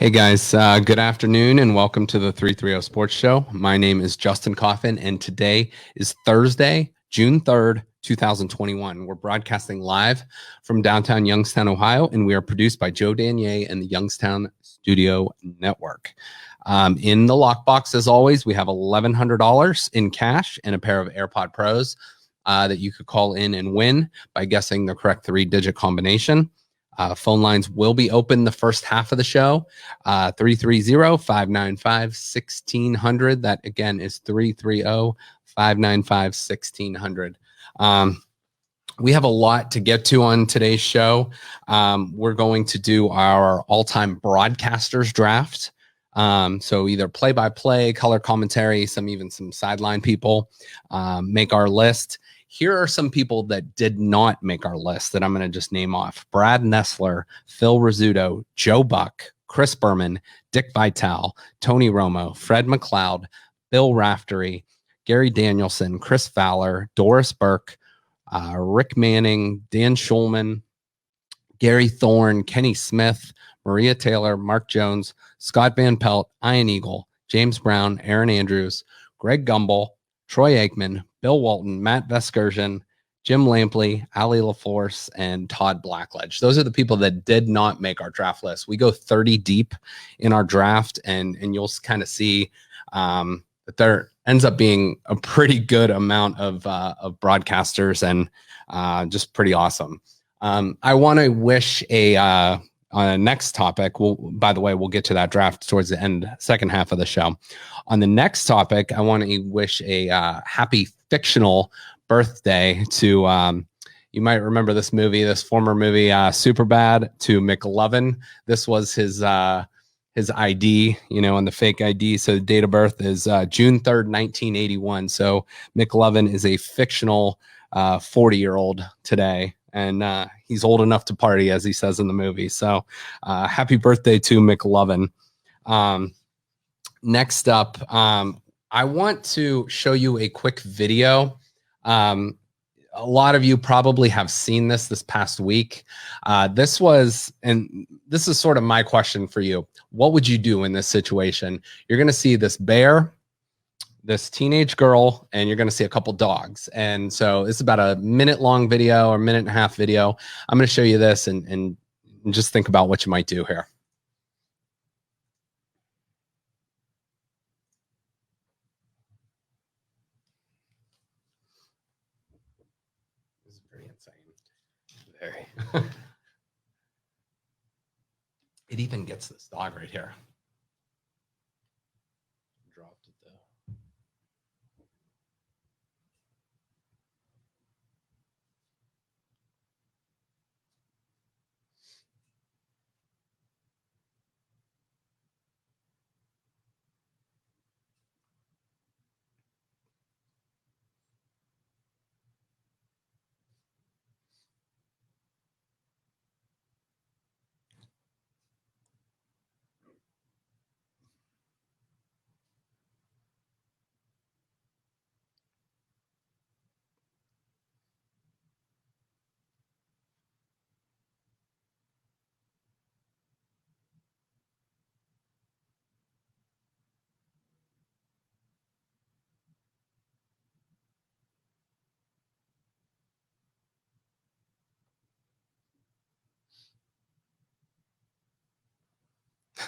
Hey guys, good afternoon and welcome to the 330 Sports Show. My name is Justin Coffin and today is Thursday, June 3rd, 2021. We're broadcasting live from downtown Youngstown, Ohio, and we are produced by Joe Danier and the Youngstown Studio Network. In the lockbox, as always, we have $1,100 in cash and a pair of AirPod Pros that you could call in and win by guessing the correct three-digit combination. Phone lines will be open the first half of the show, 330-595-1600. That again is 330-595-1600. We have a lot to get to on today's show. We're going to do our all-time broadcasters draft. So either play-by-play, color commentary, even some sideline people make our list. Here are some people that did not make our list that I'm going to just name off. Brad Nessler, Phil Rizzuto, Joe Buck, Chris Berman, Dick Vitale, Tony Romo, Fred McLeod, Bill Raftery, Gary Danielson, Chris Fowler, Doris Burke, Rick Manning, Dan Schulman, Gary Thorne, Kenny Smith, Maria Taylor, Mark Jones, Scott Van Pelt, Ian Eagle, James Brown, Aaron Andrews, Greg Gumbel, Troy Aikman, Bill Walton, Matt Vescursion, Jim Lampley, Ali LaForce, and Todd Blackledge. Those are the people that did not make our draft list. We go 30 deep in our draft, and you'll kind of see that there ends up being a pretty good amount of broadcasters and just pretty awesome. I want to wish on a next topic. By the way, we'll get to that draft towards the second half of the show. On the next topic, I want to wish a happy fictional birthday to, you might remember this former movie, Superbad, to McLovin. This was his ID, on the fake ID. So the date of birth is June 3rd, 1981. So McLovin is a fictional 40-year-old today. And he's old enough to party, as he says in the movie. So happy birthday to McLovin. Next up, I want to show you a quick video. A lot of you probably have seen this past week. This is sort of my question for you. What would you do in this situation? You're going to see this bear, this teenage girl, and you're going to see a couple dogs. And so it's about a minute-long video or minute and a half video. I'm going to show you this and just think about what you might do here. This is pretty insane. Very. It even gets this dog right here. Dropped it though.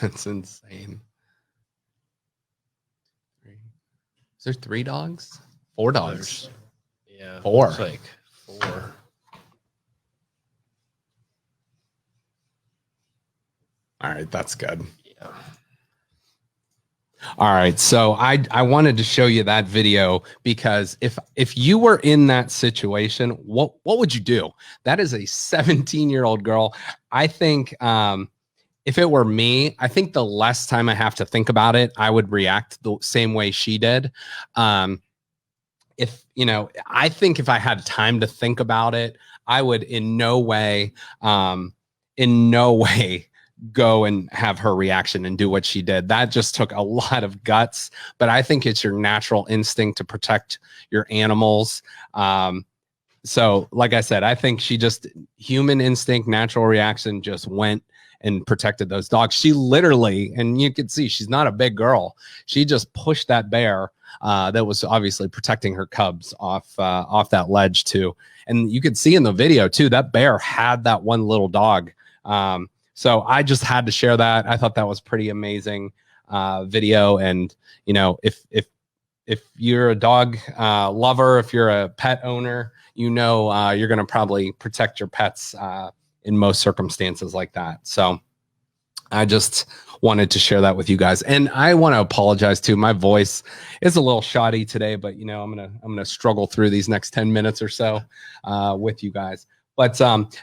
That's insane. Is there 3 dogs? 4 dogs. Yeah. 4. Looks like 4. All right, that's good. Yeah. All right, so I wanted to show you that video because if you were in that situation, what would you do? That is a 17-year-old girl. I think if it were me, I think the less time I have to think about it, I would react the same way she did. I think if I had time to think about it, I would in no way go and have her reaction and do what she did. That just took a lot of guts, but I think it's your natural instinct to protect your animals. So like I said, I think she just human instinct, natural reaction just went and protected those dogs. She literally, and you can see she's not a big girl, she just pushed that bear that was obviously protecting her cubs off that ledge too. And you could see in the video too, that bear had that one little dog. So I just had to share that. I thought that was pretty amazing video. And if you're a dog lover, if you're a pet owner, you're going to probably protect your pets in most circumstances like that. So I just wanted to share that with you guys. And I want to apologize too. My voice is a little shoddy today, but I'm going to struggle through these next 10 minutes or so with you guys. But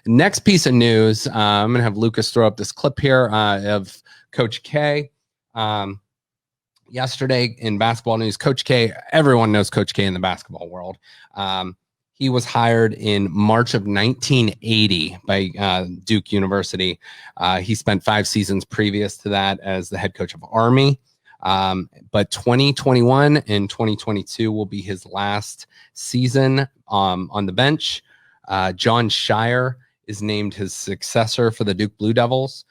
next piece of news, I'm going to have Lucas throw up this clip here of Coach K. Yesterday in basketball news, Coach K, everyone knows Coach K in the basketball world. He was hired in March of 1980 by Duke University. He spent 5 seasons previous to that as the head coach of Army. But 2021 and 2022 will be his last season on the bench. John Shire is named his successor for the Duke Blue Devils.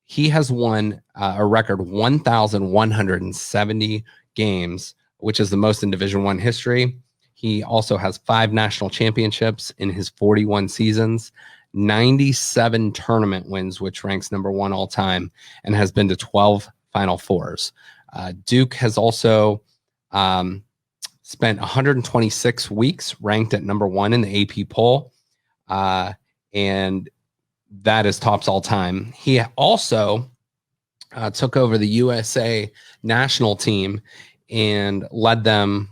He has won a record 1,170 games, which is the most in Division I history. He also has 5 national championships in his 41 seasons, 97 tournament wins, which ranks number 1 all time, and has been to 12 Final Fours. Duke has also spent 126 weeks ranked at number 1 in the AP poll, and that is tops all time. He also took over the USA national team and led them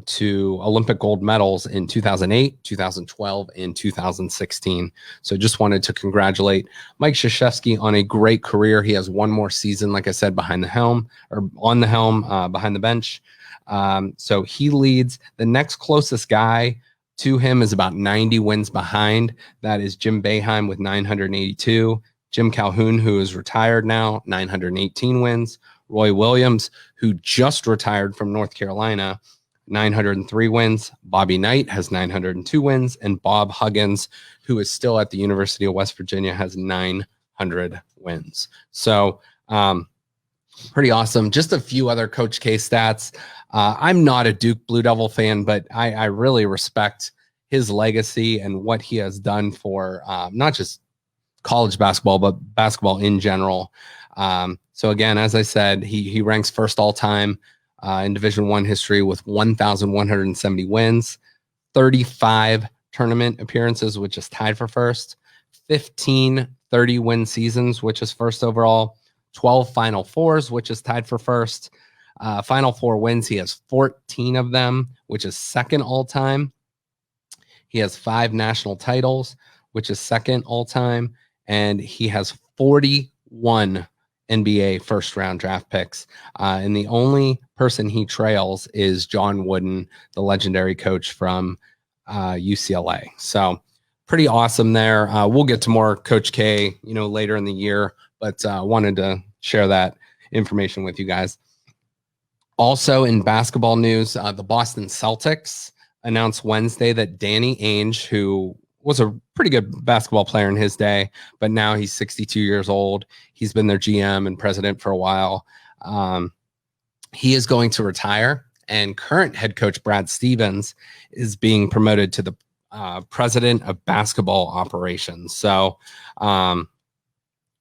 to Olympic gold medals in 2008, 2012, and 2016. So just wanted to congratulate Mike Krzyzewski on a great career. He has one more season, like I said, behind the helm or on the helm, behind the bench. So he leads. The next closest guy to him is about 90 wins behind. That is Jim Boeheim with 982. Jim Calhoun, who is retired now, 918 wins. Roy Williams, who just retired from North Carolina, 903 wins. Bobby Knight has 902 wins. And Bob Huggins, who is still at the University of West Virginia, has 900 wins. So pretty awesome. Just a few other Coach K stats. I'm not a Duke Blue Devil fan, but I really respect his legacy and what he has done for not just college basketball, but basketball in general. So again, as I said, he ranks first all time in Division I history with 1,170 wins, 35 tournament appearances, which is tied for first, 15 30-win seasons, which is first overall, 12 Final Fours, which is tied for first. Final Four wins, he has 14 of them, which is second all time. He has 5 national titles, which is second all time. And he has 41 NBA first round draft picks. And the only person he trails is John Wooden, the legendary coach from UCLA. So pretty awesome there. We'll get to more Coach K, later in the year, but wanted to share that information with you guys. Also in basketball news, the Boston Celtics announced Wednesday that Danny Ainge, who was a pretty good basketball player in his day, but now he's 62 years old. He's been their GM and president for a while. He is going to retire, and current head coach Brad Stevens is being promoted to the president of basketball operations. So a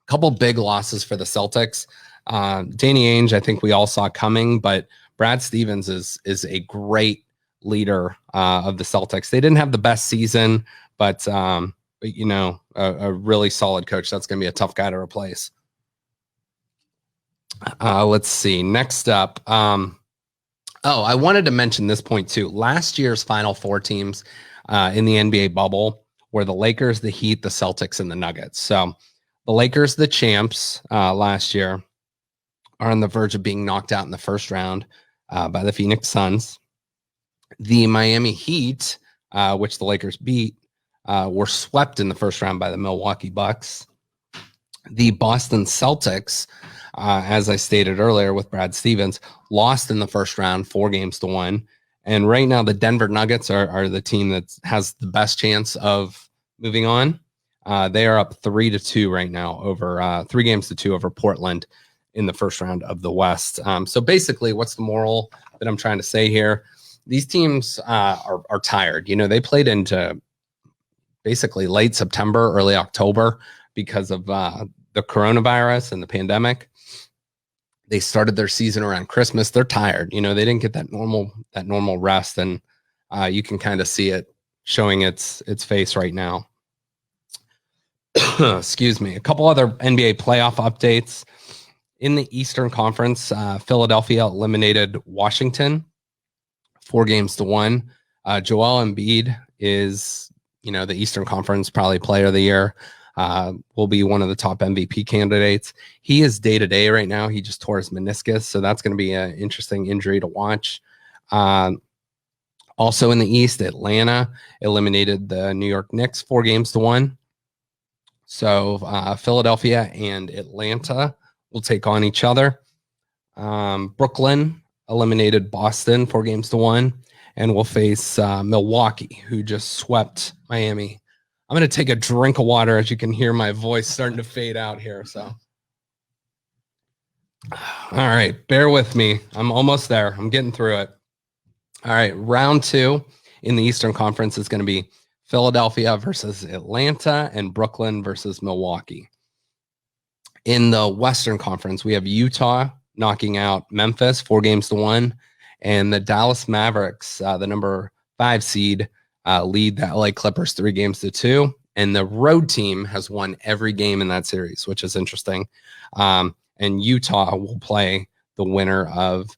couple big losses for the Celtics. Danny Ainge, I think we all saw coming, but Brad Stevens is a great leader of the Celtics. They didn't have the best season, but a really solid coach. That's going to be a tough guy to replace. Let's see. Next up. I wanted to mention this point too. Last year's Final Four teams in the NBA bubble were the Lakers, the Heat, the Celtics, and the Nuggets. So the Lakers, the champs last year, are on the verge of being knocked out in the first round by the Phoenix Suns. The Miami Heat, which the Lakers beat, were swept in the first round by the Milwaukee Bucks. The Boston Celtics, as I stated earlier with Brad Stevens, lost in the first round 4-1. And right now the Denver Nuggets are the team that has the best chance of moving on. They are up 3-2 right now over 3-2 over Portland in the first round of the West. So basically, what's the moral that I'm trying to say here? These teams are tired. They played into basically late September, early October because of the coronavirus and the pandemic. They started their season around Christmas. They're tired. They didn't get that normal rest, and you can kind of see it showing its face right now. Excuse me. A couple other NBA playoff updates. In the Eastern Conference, Philadelphia eliminated Washington 4-1. Joel Embiid is, the Eastern Conference probably player of the year. Will be one of the top MVP candidates. He is day-to-day right now. He just tore his meniscus, so that's going to be an interesting injury to watch. Also in the East, Atlanta eliminated the New York Knicks 4-1. So Philadelphia and Atlanta will take on each other. Brooklyn eliminated Boston 4-1 and will face Milwaukee, who just swept Miami. I'm going to take a drink of water, as you can hear my voice starting to fade out here. So, all right, bear with me. I'm almost there. I'm getting through it. All right, round 2 in the Eastern Conference is going to be Philadelphia versus Atlanta and Brooklyn versus Milwaukee. In the Western Conference, we have Utah knocking out Memphis 4-1, and the Dallas Mavericks, the number 5 seed, lead the LA Clippers 3-2. And the road team has won every game in that series, which is interesting. And Utah will play the winner of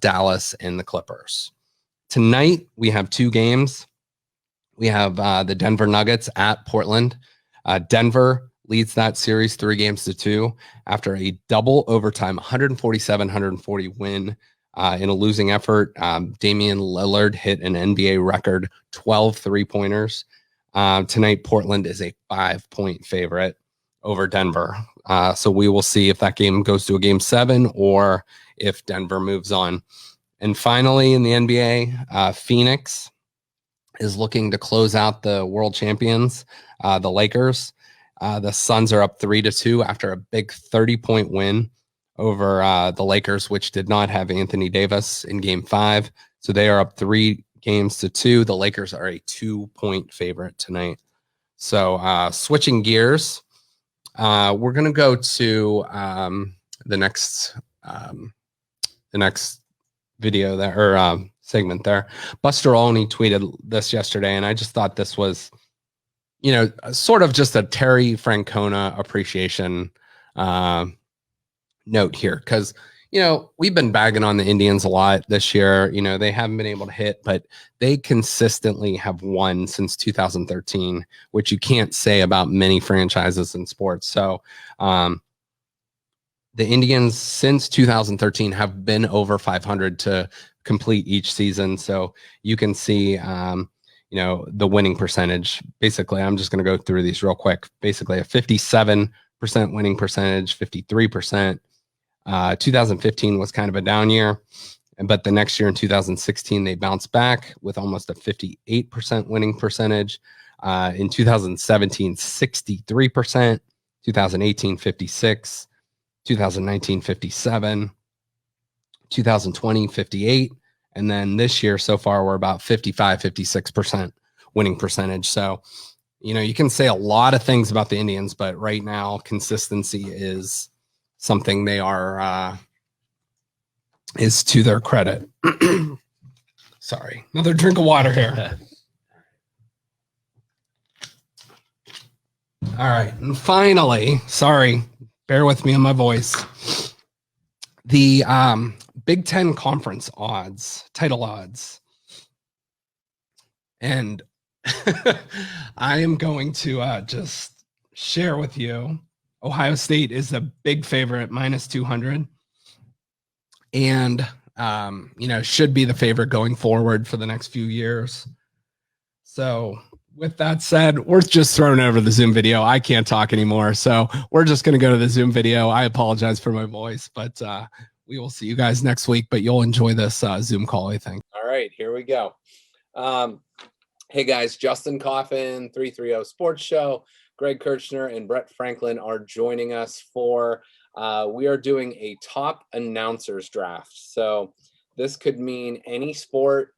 Dallas and the Clippers. Tonight, we have 2 games. We have the Denver Nuggets at Portland. Denver leads that series 3-2 after a double overtime 147-140 win in a losing effort. Damian Lillard hit an NBA record 12 3-pointers. Tonight, Portland is a 5-point favorite over Denver. So we will see if that game goes to a game 7 or if Denver moves on. And finally, in the NBA, Phoenix is looking to close out the world champions, the Lakers. The Suns are up 3-2 after a big 30-point win over the Lakers, which did not have Anthony Davis in game 5. So they are up 3-2. The Lakers are a 2-point favorite tonight. So switching gears, we're going to go to the next video there, or segment there. Buster Olney tweeted this yesterday, and I just thought this was, sort of just a Terry Francona appreciation note here, because we've been bagging on the Indians a lot this year. They haven't been able to hit, but they consistently have won since 2013, which you can't say about many franchises in sports. So the Indians since 2013 have been over 500 to complete each season. So you can see, the winning percentage. Basically, I'm just going to go through these real quick. Basically, a 57% winning percentage, 53%. 2015 was kind of a down year, but the next year in 2016, they bounced back with almost a 58% winning percentage. In 2017, 63%, 2018, 56%, 2019, 57%, 2020, 58%. And then this year so far, we're about 56% winning percentage. So, you can say a lot of things about the Indians, but right now consistency is something they are, is to their credit. Sorry, another drink of water here. All right. And finally, sorry, bear with me on my voice. The Big Ten Conference odds, title odds. And I am going to just share with you. Ohio State is a big favorite, minus 200. And, should be the favorite going forward for the next few years. So with that said, we're just throwing over the Zoom video. I can't talk anymore. So we're just going to go to the Zoom video. I apologize for my voice, but we will see you guys next week, but you'll enjoy this Zoom call, I think. All right, here we go. Hey guys, Justin Coffin, 330 Sports Show. Greg Kirchner and Brett Franklin are joining us for, we are doing a top announcers draft. So this could mean any sport,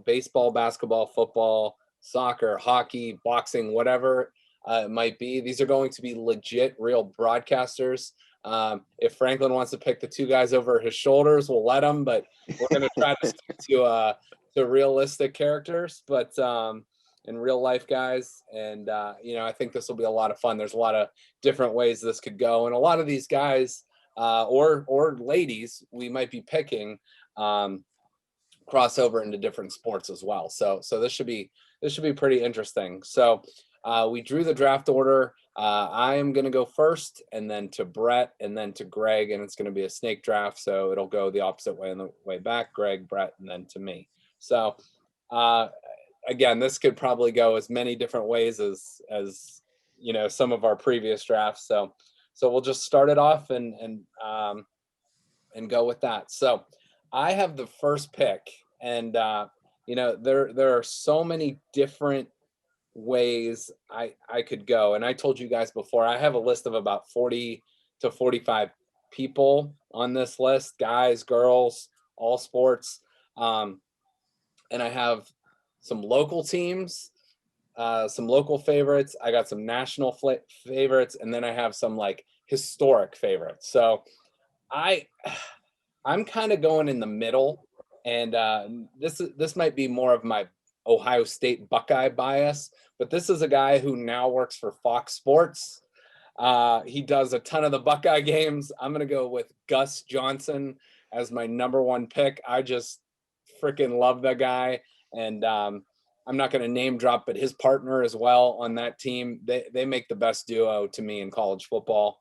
baseball, basketball, football, soccer, hockey, boxing, whatever it might be. These are going to be legit, real broadcasters. If Franklin wants to pick the two guys over his shoulders, we'll let him, but we're going to try to stick to realistic characters, but and real life guys. And, I think this will be a lot of fun. There's a lot of different ways this could go. And a lot of these guys or ladies we might be picking cross over into different sports as well. So this should be pretty interesting. So we drew the draft order. I am going to go first, and then to Brett, and then to Greg, and it's going to be a snake draft. So it'll go the opposite way on the way back, Greg, Brett, and then to me. So again, this could probably go as many different ways as some of our previous drafts. So we'll just start it off and go with that. So I have the first pick, and there are so many different ways I could go. And I told you guys before, I have a list of about 40 to 45 people on this list, guys, girls, all sports. And I have some local teams, some local favorites. I got some national favorites, and then I have some like historic favorites. So I'm kind of going in the middle, and this might be more of my Ohio State Buckeye bias, but this is a guy who now works for Fox Sports. He does a ton of the Buckeye games. I'm going to go with Gus Johnson as my number one pick. I just freaking love the guy. And I'm not going to name drop, but his partner as well on that team, they make the best duo to me in college football.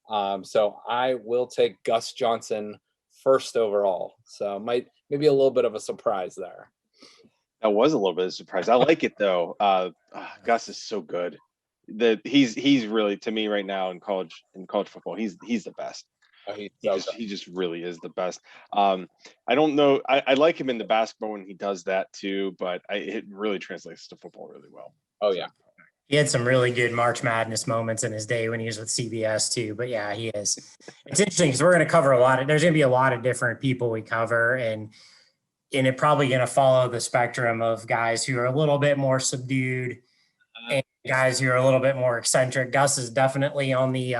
So I will take Gus Johnson first overall. So maybe a little bit of a surprise there. That was a little bit of a surprise. I like it though. Gus is so good. He's really, to me right now in college football, he's the best. Oh, he just really is the best. I don't know. I like him in the basketball when he does that too, but it really translates to football really well. Oh yeah. He had some really good March Madness moments in his day when he was with CBS too. But yeah, he is. It's interesting because we're going to cover there's going to be a lot of different people we cover, and it probably going to follow the spectrum of guys who are a little bit more subdued and guys who are a little bit more eccentric. Gus is definitely on the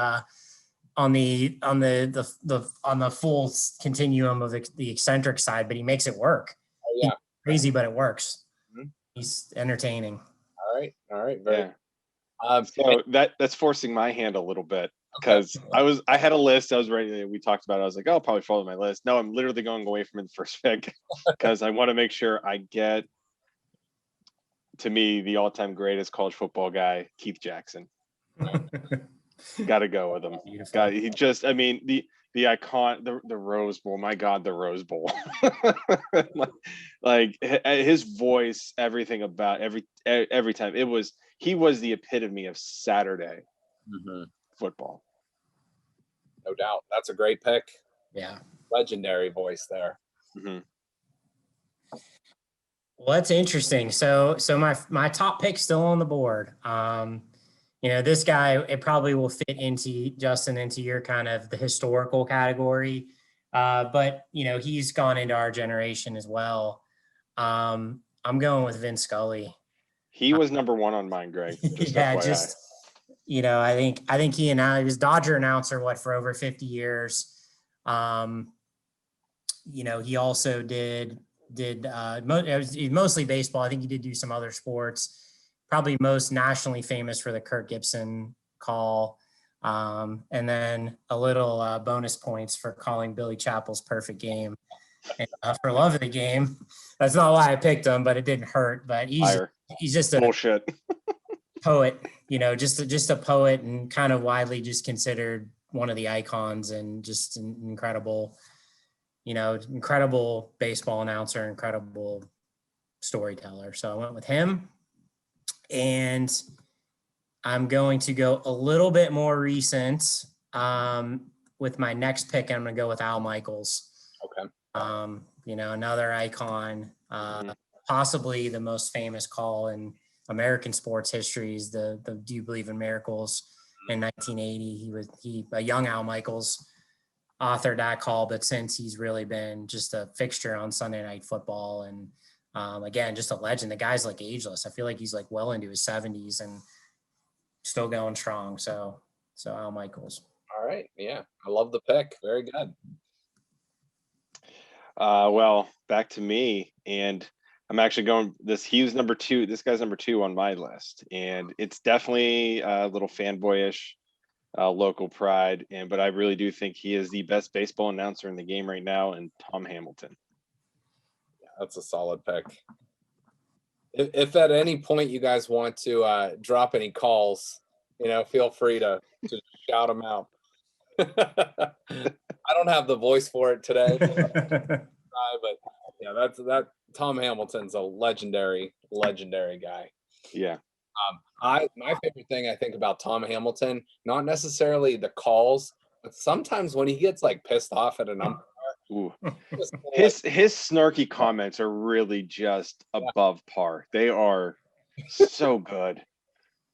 full continuum of the eccentric side, but he makes it work. Oh, yeah. He's crazy, but it works. Mm-hmm. He's entertaining. All right. Very. So that's forcing my hand a little bit, because I had a list. I was ready. We talked about it. I was like, I'll probably follow my list. No, I'm literally going away from the first pick because I want to make sure I get, to me, the all-time greatest college football guy, Keith Jackson. Got to go with him. He just, I mean, the icon, the Rose Bowl. My God, the Rose Bowl. like his voice, everything about every time he was the epitome of Saturday football. No doubt. That's a great pick. Yeah. Legendary voice there. Mm-hmm. Well, that's interesting. So my top pick's still on the board. This guy, it probably will fit into your kind of the historical category. But he's gone into our generation as well. I'm going with Vin Scully. He was number one on mine, Greg. Just FYI. I think he was Dodger announcer, for over 50 years. He also did mostly baseball. I think he did do some other sports. Probably most nationally famous for the Kirk Gibson call. And then a little bonus points for calling Billy Chappell's perfect game. And, for love of the game. That's not why I picked him, but it didn't hurt. But he's just a bullshit poet, just a poet, and kind of widely just considered one of the icons, and just an incredible baseball announcer, incredible storyteller. So I went with him. And I'm going to go a little bit more recent with my next pick. I'm going to go with Al Michaels. Okay. Another icon, possibly the most famous call in American sports histories, the Do You Believe in Miracles in 1980. He young Al Michaels authored that call, but since he's really been just a fixture on Sunday Night Football, and again, just a legend. The guy's like ageless. I feel like he's like well into his 70s and still going strong. So Al Michaels. All right. Yeah. I love the pick. Very good. Well, back to me, and I'm actually going he was number 2. This guy's number 2 on my list, and it's definitely a little fanboyish, local pride, but I really do think he is the best baseball announcer in the game right now, and Tom Hamilton. Yeah, that's a solid pick. If at any point you guys want to drop any calls, feel free to shout them out. I don't have the voice for it today, but yeah, that Tom Hamilton's a legendary guy. Yeah. My favorite thing I think about Tom Hamilton, not necessarily the calls, but sometimes when he gets like pissed off at an umpire. Ooh. His snarky comments are really just above par. They are so good.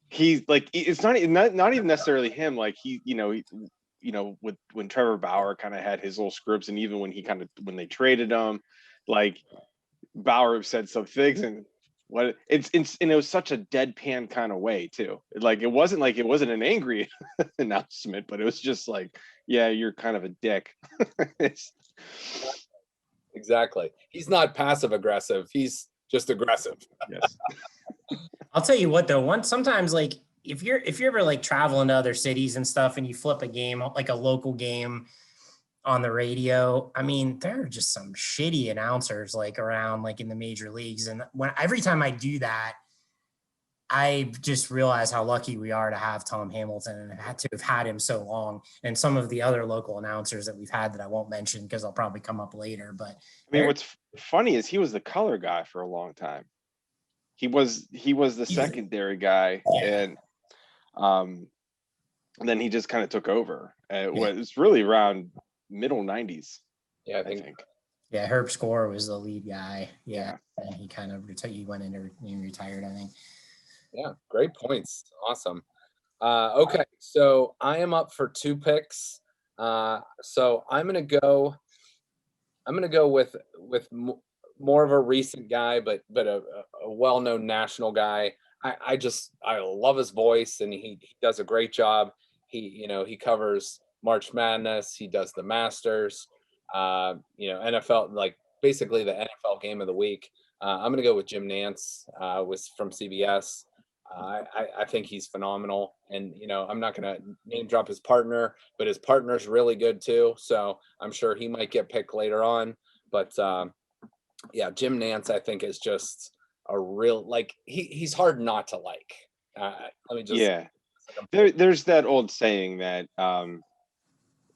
He's like, it's not even necessarily him. Like with when Trevor Bauer kind of had his little scripts, and even when they traded him, like Bauer said some things, and and it was such a deadpan kind of way too. Like it wasn't an angry announcement, but it was just like, yeah, you're kind of a dick. Exactly. He's not passive aggressive. He's just aggressive. Yes. I'll tell you what though, sometimes like if you're ever like traveling to other cities and stuff and you flip a game, like a local game on the radio, I mean, there are just some shitty announcers like around like in the major leagues. And every time I do that, I just realize how lucky we are to have Tom Hamilton and had to have had him so long. And some of the other local announcers that we've had that I won't mention because they'll probably come up later. But I mean, what's funny is he was the color guy for a long time. He was the secondary guy, and then he just kind of took over. It was really around middle 90s. Yeah, I think. Yeah, Herb Score was the lead guy. Yeah, and he kind of went in and retired, I think. Yeah, great points. Awesome. Okay, so I am up for 2 picks. So I'm gonna go with more of a recent guy, but a well-known national guy. I love his voice, and he does a great job. He covers March Madness. He does the Masters. NFL, like basically the NFL game of the week. I'm gonna go with Jim Nance. Was from CBS. I think he's phenomenal, and I'm not gonna name drop his partner, but his partner's really good too. So I'm sure he might get picked later on. But yeah, Jim Nance, I think, is just a real, like, he's hard not to like. Let me just There's that old saying that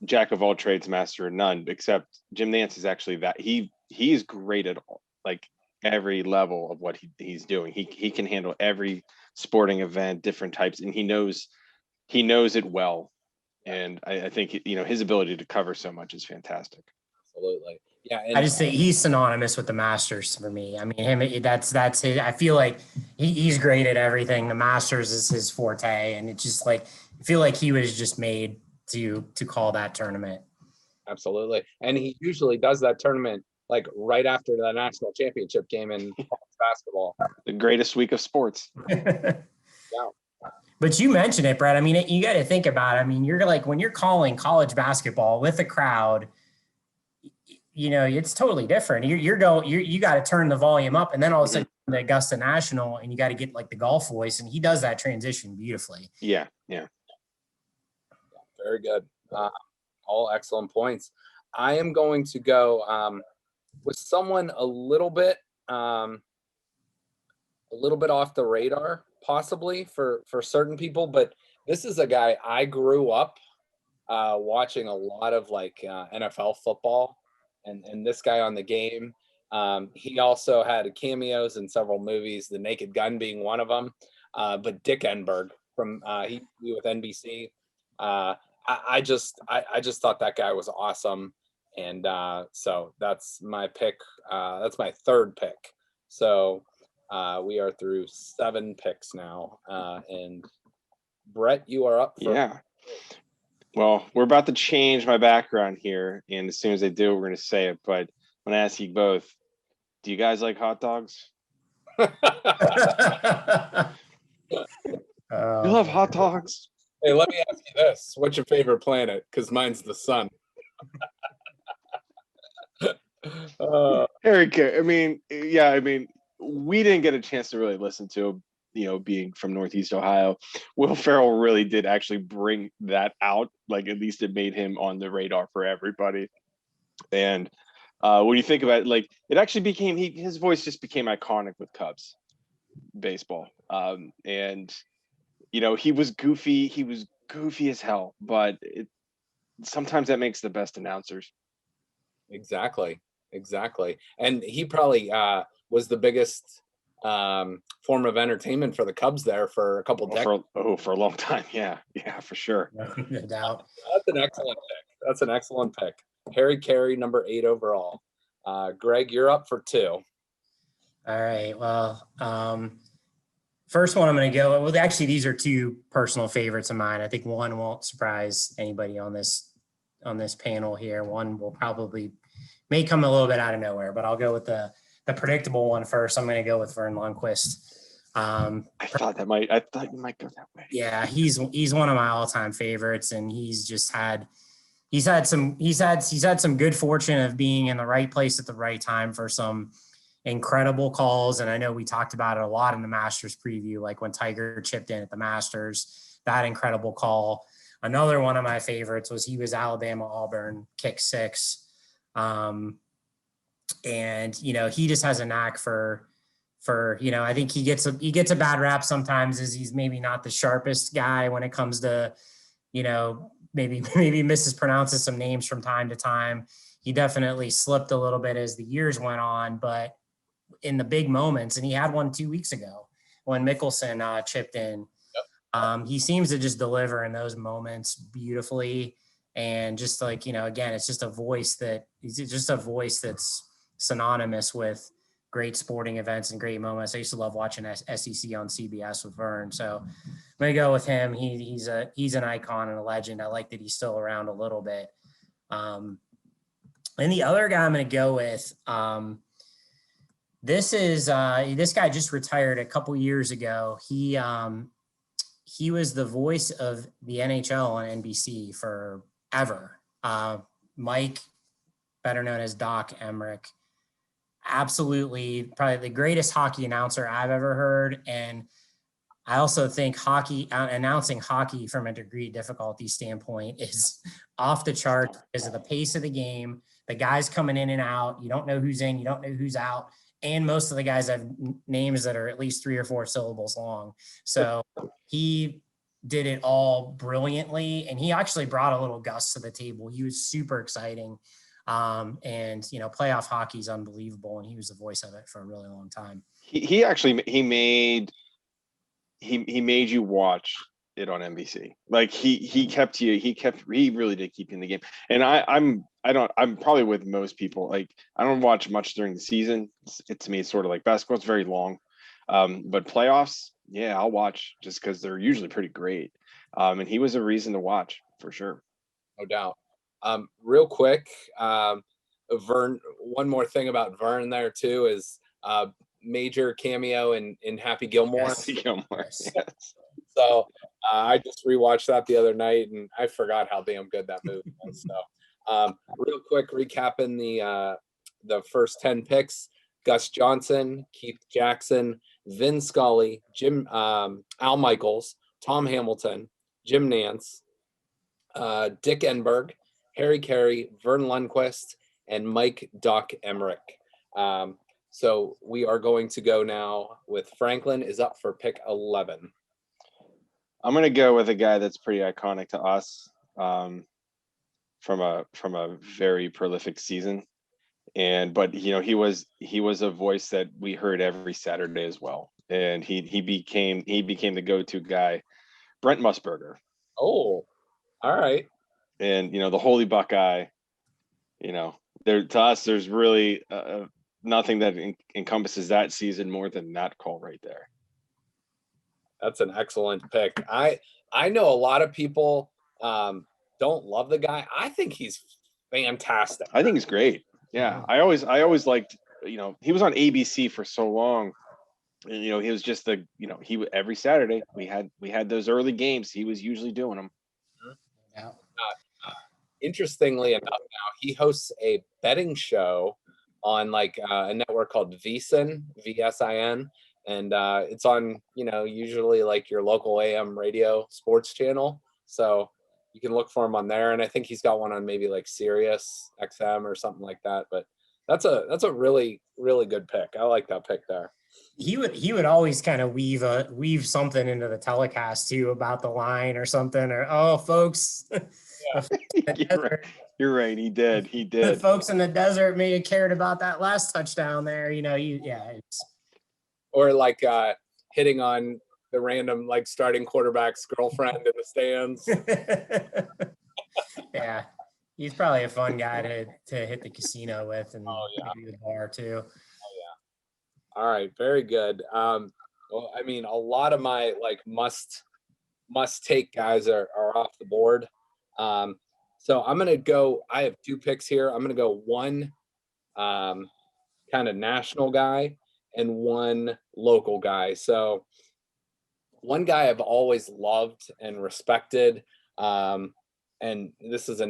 jack of all trades, master of none, except Jim Nance is actually that he's great at all, like every level of what he's doing. He can handle every sporting event, different types, and he knows it well. And I think his ability to cover so much is fantastic. Absolutely. Yeah, and I just think he's synonymous with the Masters for me. I mean, that's his. I feel like he's great at everything. The Masters is his forte, and it's just like I feel like he was just made to call that tournament. Absolutely, and he usually does that tournament like right after the national championship game in basketball. The greatest week of sports. Yeah. But you mentioned it, Brett. I mean, you got to think about it. I mean, you're like when you're calling college basketball with a crowd. It's totally different. You got to turn the volume up, and then all of a sudden the Augusta National, and you got to get like the golf voice, and he does that transition beautifully. Yeah. Very good. All excellent points. I am going to go with someone a little bit off the radar, possibly for certain people, but this is a guy I grew up watching a lot of like NFL football. And this guy on the game, he also had cameos in several movies, The Naked Gun being one of them. But Dick Enberg from he with NBC. I just thought that guy was awesome, and so that's my pick. That's my 3rd pick. So We are through 7 picks now. And Brett, you are up for. Yeah. Well, we're about to change my background here. And as soon as I do, we're going to say it. But I'm going to ask you both, do you guys like hot dogs? You love hot dogs? Hey, let me ask you this. What's your favorite planet? Because mine's the sun. Eric, I mean, yeah, I mean, we didn't get a chance to really listen to, being from Northeast Ohio. Will Ferrell really did actually bring that out. Like, at least it made him on the radar for everybody. And when you think about it, like, it actually became, his voice just became iconic with Cubs baseball. And he was goofy as hell, but sometimes that makes the best announcers. Exactly. And he probably was the biggest form of entertainment for the Cubs there for a couple decades. For a long time. Yeah, for sure. No doubt. That's an excellent pick. Harry Carey, number 8 overall. Greg, you're up for 2. All right. Well, first one I'm going to go. Well, actually, these are 2 personal favorites of mine. I think one won't surprise anybody on this panel here. One will may come a little bit out of nowhere, but I'll go with the predictable one first. I'm going to go with Vern Lundquist. I thought you might go that way. Yeah, he's one of my all-time favorites, and he's had some good fortune of being in the right place at the right time for some incredible calls. And I know we talked about it a lot in the Masters preview, like when Tiger chipped in at the Masters, that incredible call. Another one of my favorites was he was Alabama-Auburn kick 6. And, he just has a knack for, I think he gets a bad rap sometimes, as he's maybe not the sharpest guy when it comes to, maybe mispronounces some names from time to time. He definitely slipped a little bit as the years went on, but in the big moments, and he had one 2 weeks ago when Mickelson chipped in. He seems to just deliver in those moments beautifully. And just like, again, it's just a voice that's synonymous with great sporting events and great moments. I used to love watching SEC on CBS with Vern. So I'm going to go with him. He's an icon and a legend. I like that he's still around a little bit. And the other guy I'm going to go with, this guy just retired a couple years ago. He was the voice of the NHL on NBC forever. Mike, better known as Doc Emmerich, absolutely probably the greatest hockey announcer I've ever heard. And I also think announcing hockey from a degree of difficulty standpoint is off the chart because of the pace of the game, the guys coming in and out. You don't know who's in, you don't know who's out. And most of the guys have names that are at least 3 or 4 syllables long. So he did it all brilliantly. And he actually brought a little Gus to the table. He was super exciting. And, playoff hockey is unbelievable. And he was the voice of it for a really long time. He made you watch it on NBC. Like he really did keep you in the game. And I'm probably with most people. Like, I don't watch much during the season. To me, it's sort of like basketball. It's very long. But playoffs, yeah, I'll watch just because they're usually pretty great. And he was a reason to watch for sure. No doubt. Real quick, Vern, one more thing about Vern there too is major cameo in Happy Gilmore. Happy Gilmore. Yes. So I just rewatched that the other night and I forgot how damn good that movie was. So real quick, recapping the first 10 picks: Gus Johnson, Keith Jackson, Vin Scully, Al Michaels, Tom Hamilton, Jim Nance, Dick Enberg, Harry Carey, Vern Lundquist, and Mike Doc Emmerich. So we are going to go now with Franklin is up for pick 11. I'm going to go with a guy that's pretty iconic to us from a very prolific season. But he was a voice that we heard every Saturday as well. And he became the go-to guy, Brent Musburger. Oh, all right. And, the Holy Buckeye, to us, there's really nothing that encompasses that season more than that call right there. That's an excellent pick. I know a lot of people don't love the guy. I think he's fantastic. I think he's great. Yeah, I always liked. He was on ABC for so long. And, he was just he every Saturday we had those early games. He was usually doing them. Yeah. Interestingly enough, now he hosts a betting show on like a network called VSiN, VSIN, and it's on usually like your local AM radio sports channel. So you can look for him on there, and I think he's got one on maybe like Sirius XM or something like that. But that's a really, really good pick. I like that pick there. He would always kind of weave something into the telecast too about the line or something, or folks. You're right. He did. The folks in the desert may have cared about that last touchdown there. Or like hitting on the random like starting quarterback's girlfriend in the stands. Yeah, he's probably a fun guy to hit the casino with, and maybe the bar too. All right, very good. Well, I mean, a lot of my like must take guys are off the board. So I'm gonna go. I have 2 picks here. I'm gonna go one kind of national guy and one local guy. So one guy I've always loved and respected, and this is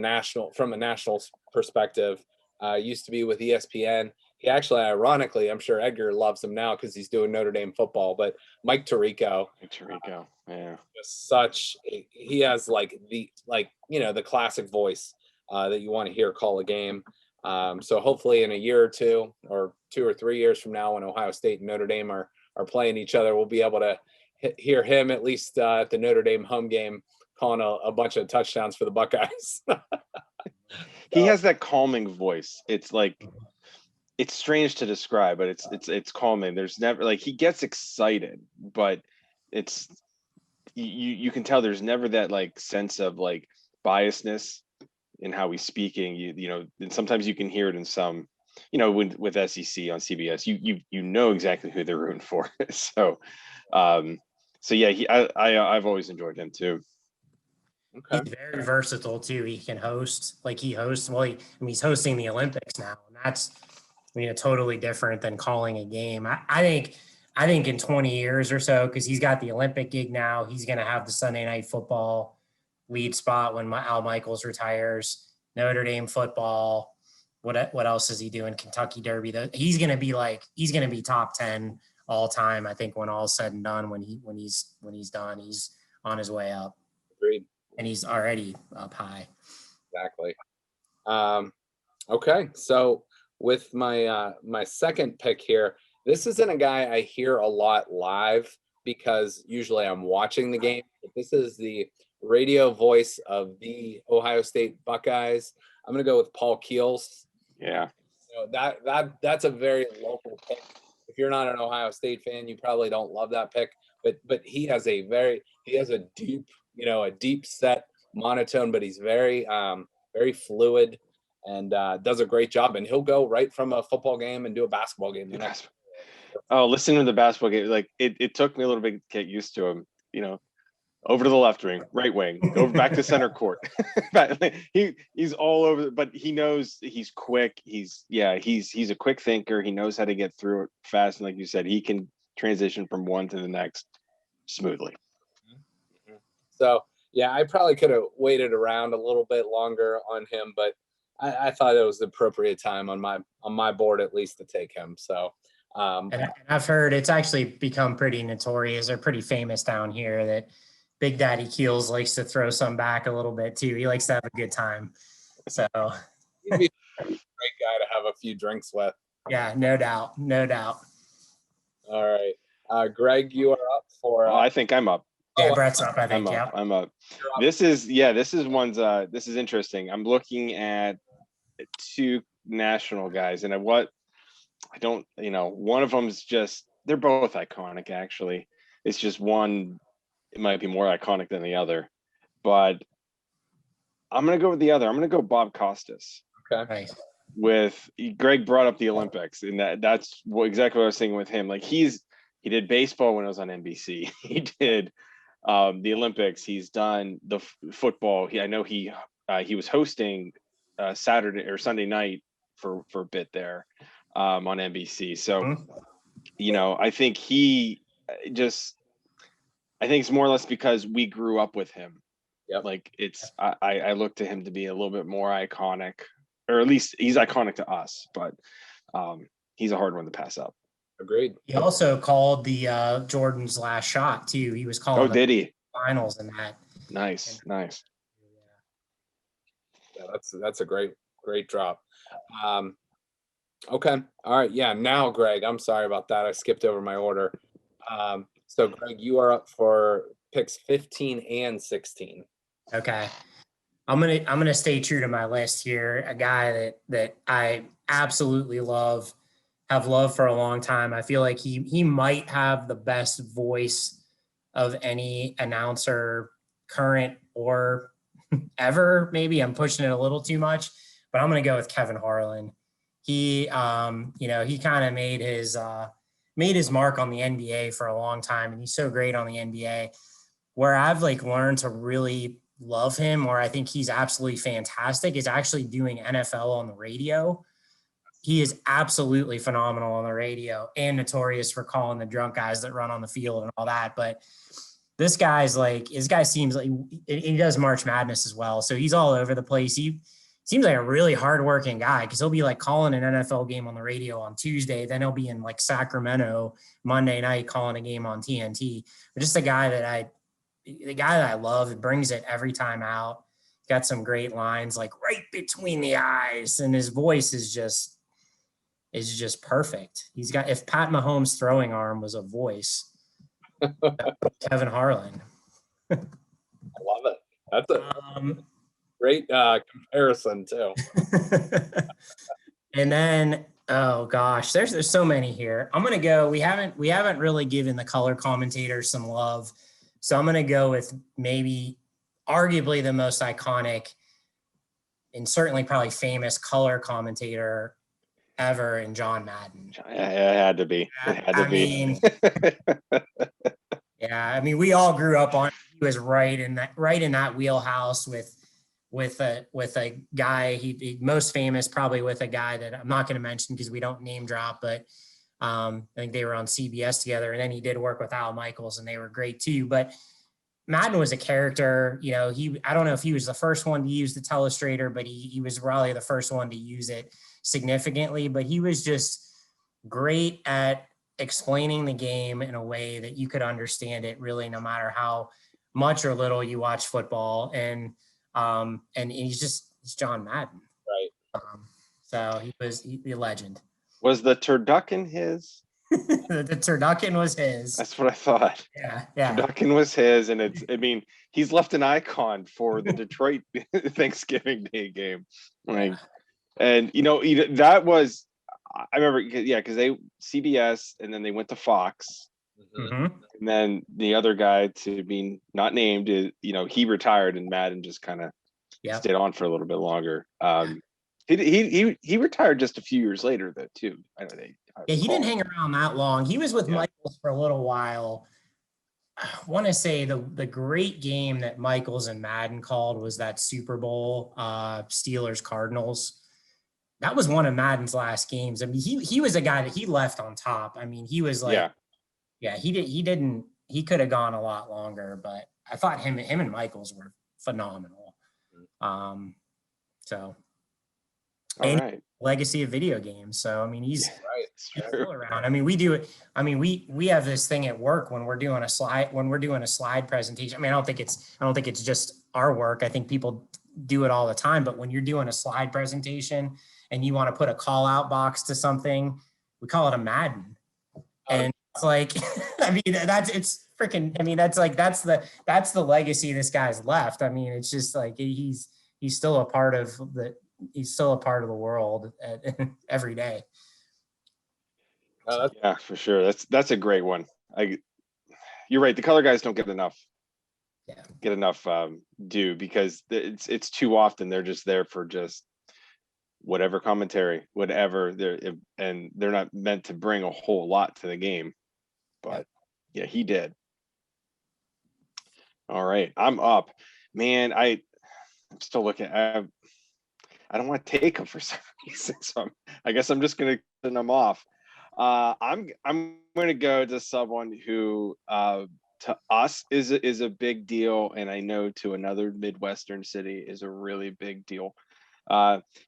from a national perspective. Used to be with ESPN. He actually, ironically, I'm sure Edgar loves him now because he's doing Notre Dame football. But Mike Tirico, yeah, he has the classic voice that you want to hear call a game. So hopefully in a year or 2 or 2 or 3 years from now, when Ohio State and Notre Dame are playing each other, we'll be able to hear him at least at the Notre Dame home game calling a bunch of touchdowns for the Buckeyes. He has that calming voice. It's like, it's strange to describe, but it's calming. There's never he gets excited, but it's you can tell there's never that like sense of like biasness in how he's speaking. And sometimes you can hear it in some, with SEC on CBS, you know exactly who they're rooting for. So yeah, I've always enjoyed him too. Okay. He's very versatile too. He can host, he's hosting the Olympics now, and that's, totally different than calling a game. I think in 20 years or so, because he's got the Olympic gig now, he's going to have the Sunday Night Football lead spot when Al Michaels retires. Notre Dame football. What else is he doing? Kentucky Derby. He's going to be top 10 all time. I think when all's said and done, when he's done, he's on his way up. Agreed. And he's already up high. Exactly. Okay, so with my my second pick here, this isn't a guy I hear a lot live because usually I'm watching the game. But this is the radio voice of the Ohio State Buckeyes. I'm going to go with Paul Keels. Yeah. That's a very local pick. If you're not an Ohio State fan, you probably don't love that pick. But he has a deep, a deep set monotone, but he's very very fluid and does a great job. And he'll go right from a football game and do a basketball game. Listen to the basketball game. Like it took me a little bit to get used to him. Over to the left wing, right wing, go back to center court. He's all over, but he knows he's quick. He's a quick thinker. He knows how to get through it fast. And like you said, he can transition from one to the next smoothly. So yeah, I probably could have waited around a little bit longer on him, but I thought it was the appropriate time on my board at least to take him. So and I've heard it's actually become pretty notorious or pretty famous down here that Big Daddy Keels likes to throw some back a little bit too. He likes to have a good time. So he'd be a great guy to have a few drinks with. Yeah, no doubt. All right. Greg, you are up for I think I'm up. Yeah, Brett's up, I think. I'm up. This is interesting. I'm looking at 2 national guys, and one of them is just, they're both iconic actually. It's just one, it might be more iconic than the other, but I'm going to go with the other. I'm going to go Bob Costas. Okay. Nice. with Greg brought up the Olympics, and that's exactly what I was saying with him. Like he did baseball when I was on NBC. He did the Olympics. He's done the football. I know he was hosting Saturday or Sunday night for a bit there on NBC. So, I think I think it's more or less because we grew up with him. Yep. Like I look to him to be a little bit more iconic, or at least he's iconic to us, but he's a hard one to pass up. Agreed. He also called the Jordan's last shot too. He was calling did he? finals in that. Nice. Yeah, that's a great drop. Okay. All right. Yeah. Now, Greg, I'm sorry about that. I skipped over my order. So Greg, you are up for picks 15 and 16. Okay. I'm gonna stay true to my list here. A guy that I absolutely have loved for a long time. I feel like he might have the best voice of any announcer, current or ever. Maybe I'm pushing it a little too much, but I'm gonna go with Kevin Harlan. He he kind of made his mark on the NBA for a long time, and he's so great on the NBA. Where I've learned to really love him, or I think he's absolutely fantastic, is actually doing NFL on the radio. He is absolutely phenomenal on the radio and notorious for calling the drunk guys that run on the field and all that. But this guy seems like he does March Madness as well. So he's all over the place. He seems like a really hardworking guy, because he'll be calling an NFL game on the radio on Tuesday. Then he'll be in Sacramento Monday night calling a game on TNT. But just the guy that I love, brings it every time out. Got some great lines right between the eyes, and his voice is just perfect. If Pat Mahomes' throwing arm was a voice, Kevin Harlan. I love it. That's a great comparison too. And then, oh gosh, there's so many here. I'm gonna go. We haven't really given the color commentators some love, so I'm gonna go with maybe arguably the most iconic and certainly probably famous color commentator ever, in John Madden. It had to be. It had to be. Yeah, I mean, we all grew up on. He was right in that wheelhouse with a guy. He most famous probably with a guy that I'm not going to mention because we don't name drop, but I think they were on CBS together, and then he did work with Al Michaels, and they were great too. But Madden was a character. I don't know if he was the first one to use the telestrator, but he was probably the first one to use it significantly. But he was just great at explaining the game in a way that you could understand it, really, no matter how much or little you watch football. And he's John Madden. Right. So he's a legend. Was the turducken his? The turducken was his. That's what I thought. Yeah. Turducken was his, and he's left an icon for the Detroit Thanksgiving Day game. And that was, I remember, because they CBS, and then they went to Fox, mm-hmm. and then the other guy, to be not named, he retired, and Madden just kind of stayed on for a little bit longer. He retired just a few years later, though, too. I know he didn't hang around that long. He was with Michaels for a little while. I want to say the great game that Michaels and Madden called was that Super Bowl, Steelers Cardinals. That was one of Madden's last games. I mean, he was a guy that he left on top. I mean, he was he could have gone a lot longer, but I thought him and Michaels were phenomenal. All right. Legacy of video games. So I mean, he's still around. I mean, we do it. I mean, we have this thing at work when we're doing a slide presentation. I mean, I don't think it's just our work. I think people do it all the time. But when you're doing a slide presentation and you want to put a call out box to something, we call it a Madden. And it's I mean, that's the legacy this guy's left. I mean, it's just he's still a part of the world every day. Yeah, for sure. That's a great one. You're right. The color guys don't get enough. Due, because it's too often they're just there for just whatever commentary, whatever and they're not meant to bring a whole lot to the game, but yeah, he did. All right, I'm up, man. I'm still looking. I don't want to take him for some reason, so I guess I'm just gonna send him off. I'm gonna go to someone who to us is a big deal, and I know to another Midwestern city is a really big deal.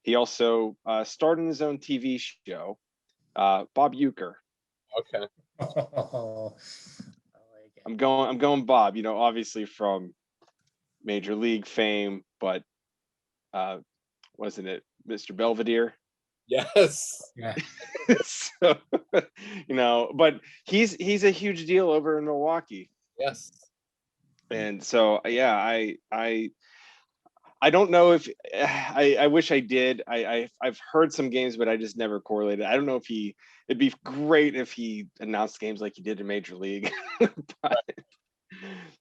He also starred in his own TV show, Bob Uecker. Okay. Oh, I like it. I'm going Bob, obviously from Major League fame, but wasn't it Mr. Belvedere? Yes. Yeah. So, but he's a huge deal over in Milwaukee. Yes. And so, yeah, I don't know if I wish I did. I've heard some games, but I just never correlated. I don't know if it'd be great if he announced games like he did in Major League,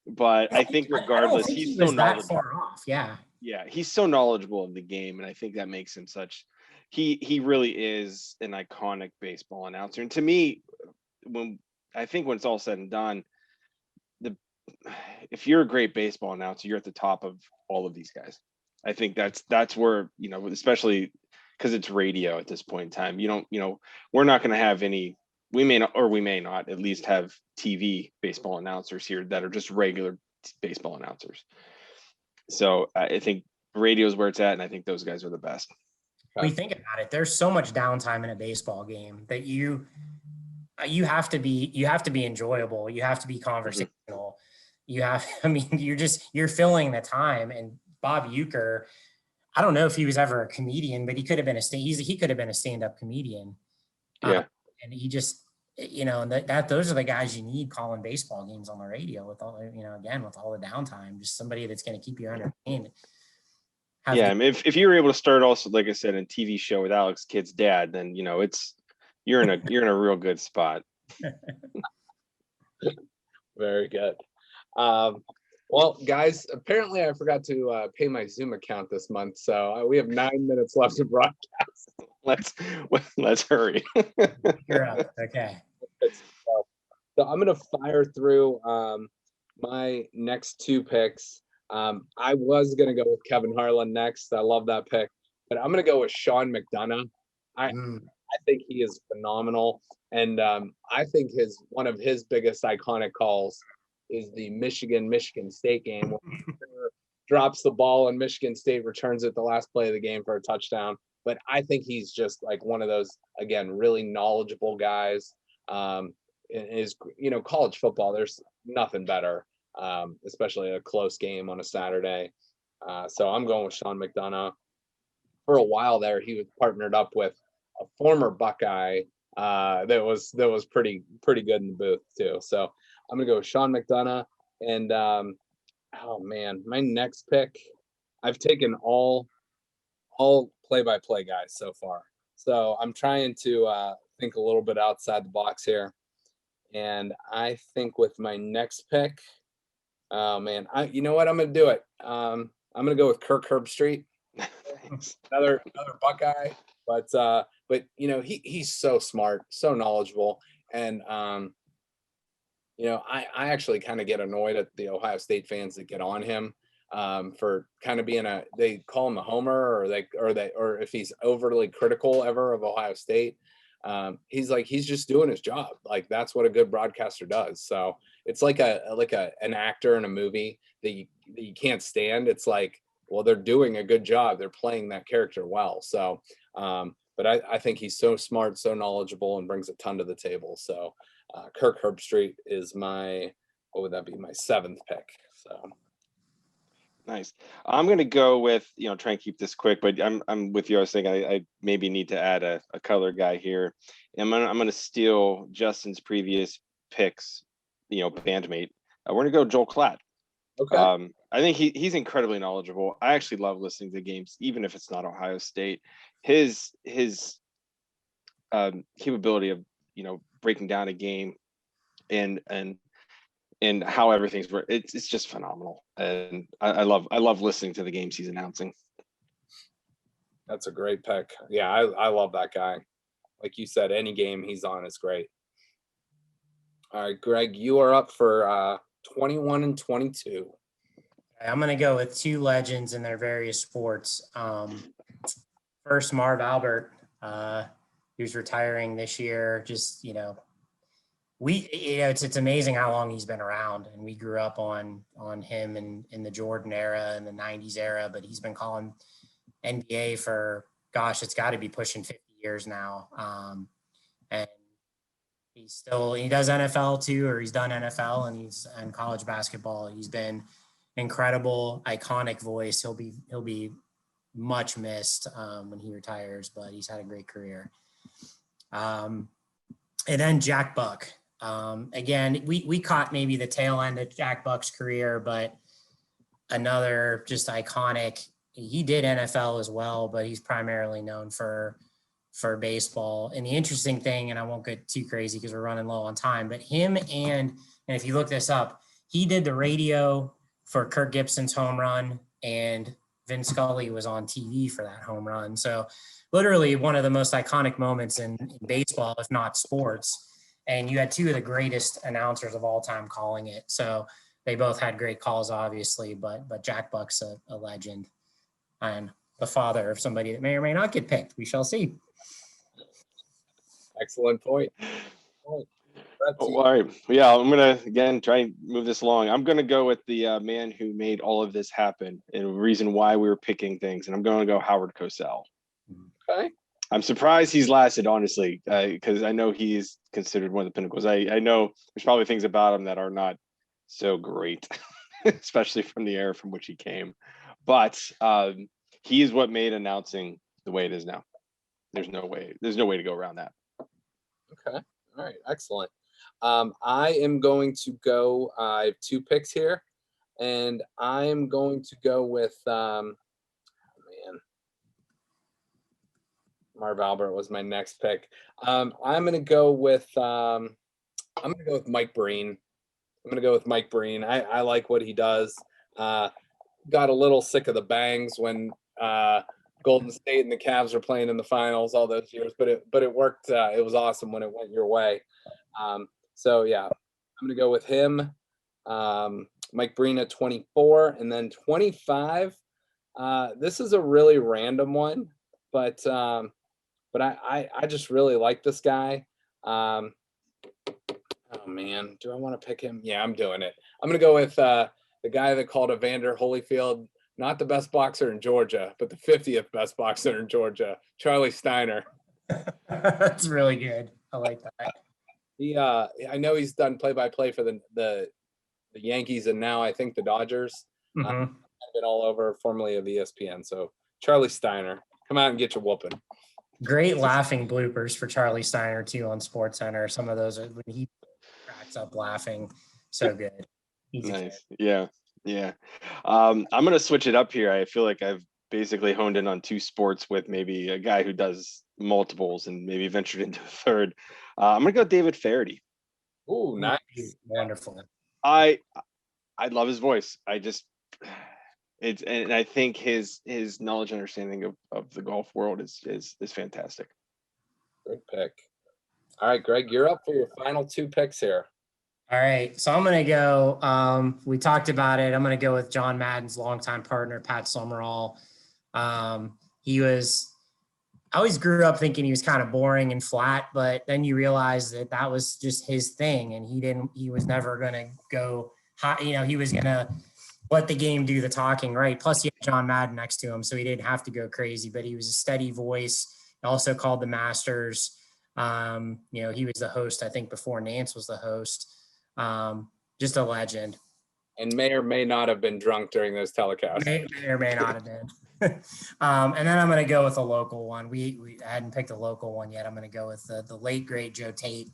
but I think regardless, he's so knowledgeable. Far off. Yeah. Yeah, he's so knowledgeable of the game, and I think that makes him he really is an iconic baseball announcer. And to me, when it's all said and done, if you're a great baseball announcer, you're at the top of all of these guys. I think that's where, especially because it's radio at this point in time, we're not going to have any, we may not at least have TV baseball announcers here that are just regular baseball announcers. So I think radio is where it's at, and I think those guys are the best. When you think about it, there's so much downtime in a baseball game that you have to be enjoyable. You have to be conversational. You're filling the time. And Bob Uecker, I don't know if he was ever a comedian, but he could have been he could have been a stand-up comedian. Yeah. And he just, those are the guys you need calling baseball games on the radio with all, again, with all the downtime, just somebody that's going to keep you entertained. Yeah. I mean, if you were able to start also, like I said, a TV show with Alex Kidd's dad, then, you're in a real good spot. Very good. Well, guys, apparently I forgot to pay my Zoom account this month, so we have 9 minutes left to broadcast. Let's hurry. You're up. Okay. So I'm gonna fire through my next 2 picks. I was gonna go with Kevin Harlan next. I love that pick, but I'm gonna go with Sean McDonough. I think he is phenomenal, and I think one of his biggest iconic calls is the Michigan State game, where drops the ball and Michigan State returns it the last play of the game for a touchdown. But I think he's just like one of those, again, really knowledgeable guys. Is college football, there's nothing better, especially a close game on a Saturday. So I'm going with Sean McDonough. For a while there, he was partnered up with a former Buckeye that was pretty good in the booth too. So I'm gonna go with Sean McDonough. And oh man, my next pick, I've taken all play-by-play guys so far. So I'm trying to think a little bit outside the box here. And I think with my next pick, oh man, you know what? I'm gonna do it. I'm gonna go with Kirk Herbstreit. another Buckeye, but he's so smart, so knowledgeable, and I actually kind of get annoyed at the Ohio State fans that get on him for kind of being they call him a homer, or if he's overly critical ever of Ohio State. He's just doing his job. Like, that's what a good broadcaster does. So it's like an actor in a movie that you can't stand. It's like, well, they're doing a good job. They're playing that character well. So, but I think he's so smart, so knowledgeable, and brings a ton to the table. So Kirk Herbstreit is what would that be? My 7th pick. So. Nice. I'm going to go with, try and keep this quick, but I'm with you. I was thinking I maybe need to add a color guy here. And I'm going to steal Justin's previous picks, bandmate. We're going to go Joel Klatt. Okay. I think he's incredibly knowledgeable. I actually love listening to games, even if it's not Ohio State. His capability of, breaking down a game and how everything's work. It's just phenomenal. And I love listening to the games he's announcing. That's a great pick. Yeah, I love that guy. Like you said, any game he's on is great. All right, Greg, you are up for 21 and 22. I'm going to go with two legends in their various sports. First, Marv Albert, who's retiring this year. Just, it's amazing how long he's been around, and we grew up on him in the Jordan era and the 90s era, but he's been calling NBA for, gosh, it's got to be pushing 50 years now. And he does NFL too, or he's done NFL, and he's in college basketball. He's been incredible, iconic voice. He'll be much missed when he retires, but he's had a great career. And then Jack Buck. Again, we caught maybe the tail end of Jack Buck's career, but another just iconic. He did NFL as well, but he's primarily known for baseball. And the interesting thing, and I won't get too crazy because we're running low on time, but him and if you look this up, he did the radio for Kirk Gibson's home run, and Vin Scully was on TV for that home run. So literally one of the most iconic moments in baseball, if not sports. And you had two of the greatest announcers of all time calling it. So they both had great calls, obviously, but Jack Buck's a legend and the father of somebody that may or may not get picked. We shall see. Excellent point. All right. Yeah, I'm going to, again, try and move this along. I'm going to go with the man who made all of this happen and the reason why we were picking things. And I'm going to go Howard Cosell. Okay. I'm surprised he's lasted, honestly, because I know he's considered one of the pinnacles. I know there's probably things about him that are not so great, especially from the era from which he came. But he is what made announcing the way it is now. There's no way to go around that. Okay. All right. Excellent. I am going to go. I have two picks here, and I'm going to go with Marv Albert was my next pick. I'm going to go with Mike Breen. I like what he does. Got a little sick of the bangs when Golden State and the Cavs were playing in the finals all those years, but it worked. It was awesome when it went your way. So yeah, I'm going to go with him. Mike Breen at 24, and then 25. This is a really random one, but I just really like this guy. Oh man, do I want to pick him? Yeah, I'm doing it. I'm going to go with the guy that called Evander Holyfield not the best boxer in Georgia, but the 50th best boxer in Georgia, Charlie Steiner. That's really good. I like that. I know he's done play-by-play for the Yankees and now I think the Dodgers. Mm-hmm. I've been all over, formerly of ESPN. So Charlie Steiner, come out and get your whooping. Great laughing bloopers for Charlie Steiner too on SportsCenter. Some of those are when he cracks up laughing. So good. Nice. Yeah. I'm going to switch it up here. I feel like I've basically honed in on two sports with maybe a guy who does multiples and maybe ventured into a third. I'm going to go David Faraday. Oh, nice. Wonderful. I love his voice. And I think his knowledge and understanding of the golf world is fantastic. Good pick. All right, Greg, you're up for your final two picks here. All right, so I'm going to go, we talked about it. I'm going to go with John Madden's longtime partner, Pat Summerall. I always grew up thinking he was kind of boring and flat, but then you realize that was just his thing. And he was never going to go high. He was going to let the game do the talking, right? Plus he had John Madden next to him, so he didn't have to go crazy, but he was a steady voice. He also called the Masters. He was the host, I think, before Nance was the host. Just a legend. And may or may not have been drunk during those telecasts. May or may not have been. And then I'm going to go with a local one. We hadn't picked a local one yet. I'm going to go with the late, great Joe Tate,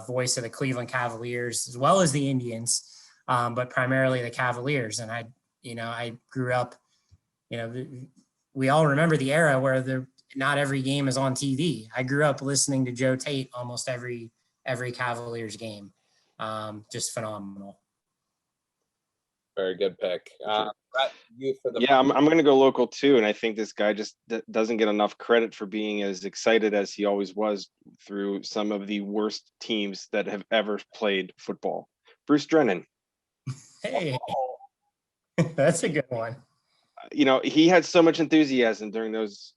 voice of the Cleveland Cavaliers, as well as the Indians, but primarily the Cavaliers. And I grew up, we all remember the era where not every game is on TV. I grew up listening to Joe Tate almost every Cavaliers game. Just phenomenal. Very good pick. Brett, you for the Yeah, I'm going to go local too. And I think this guy just doesn't get enough credit for being as excited as he always was through some of the worst teams that have ever played football. Bruce Drennin. Hey, that's a good one. You know, he had so much enthusiasm during those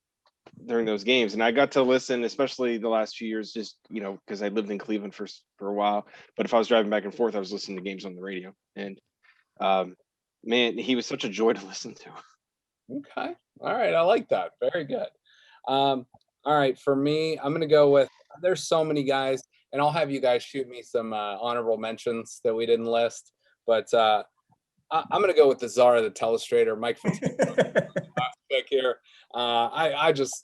games, and I got to listen, especially the last few years, just, you know, because I lived in Cleveland for a while. But if I was driving back and forth, I was listening to games on the radio, and man, he was such a joy to listen to. Okay. All right. I like that. Very good. All right. For me, I'm going to go with, there's so many guys, and I'll have you guys shoot me some honorable mentions that we didn't list. But I'm going to go with the czar of the telestrator, Mike pick here.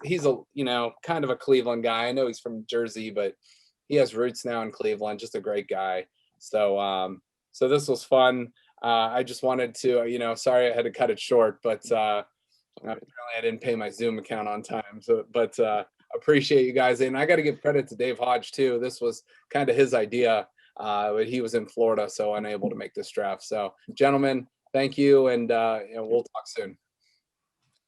He's a, you know, kind of a Cleveland guy. I know he's from Jersey, but he has roots now in Cleveland. Just a great guy. So, so this was fun. I just wanted to, you know, sorry I had to cut it short, but apparently I didn't pay my Zoom account on time. So, but appreciate you guys. And I got to give credit to Dave Hodge too. This was kind of his idea, but he was in Florida, so unable to make this draft. So, gentlemen, thank you, and we'll talk soon.